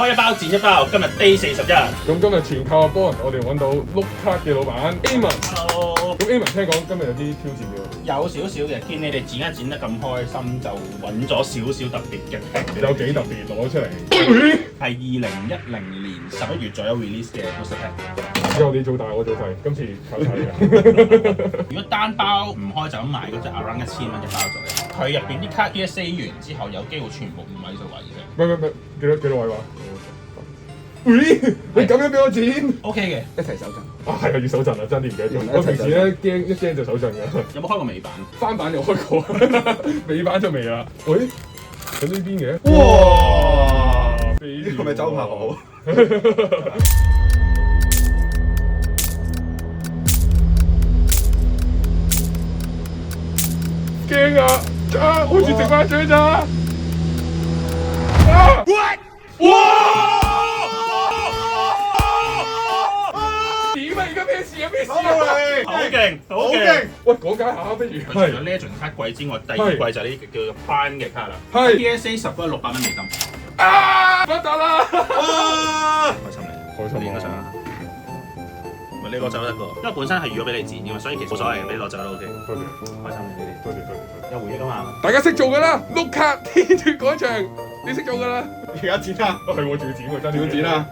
開一包剪一包，今日 day 41。咁今日全靠阿 Bon，我哋揾到碌卡嘅老闆 Amen。Hello。咁 Amen 聽講今日有啲挑戰俾我哋。有少少嘅，見你哋剪一剪得咁開心，就揾咗少少特別嘅 pack。有幾特別攞出嚟？係2010年11月左右 release 嘅 booster pack。之後你做大我做細，今次靠晒嘅。如果單包唔開就咁買嗰隻 around 1000蚊一包左右。佢入邊啲卡 PSA 完之後，有機會全部5位數位啫。唔，幾多位話？你咁樣俾我剪 OK 嘅，一齊手震。啊，係啊，要手震啊，真啲唔記得咗。我平時咧驚一驚就手震嘅。有冇開過尾版？翻版有開過，尾版就未啦。喂，喺呢邊嘅。哇！呢個咪周柏豪。驚啊！好似食翻水咋？啊！哇！點啊？而家咩事啊？咩事啊？好勁，好好勁！勁！喂，講解下不如。除咗 Legend 卡貴之外，第二貴就係呢個叫做 Prime 嘅卡啦。係 PSA 10嗰係600蚊美金。啊！發達啦！開心嚟，開心你應該想啦。喂，你攞走得個，因為本身係預咗俾你剪嘅嘛，所以其實冇所謂嘅，俾你攞走都 OK。多謝，開心你哋，多謝。有回憶啊嘛。大家識做㗎啦，碌卡天脫嗰場，你識做㗎啦。而家剪啦，係喎，仲要剪喎，真係要剪啦。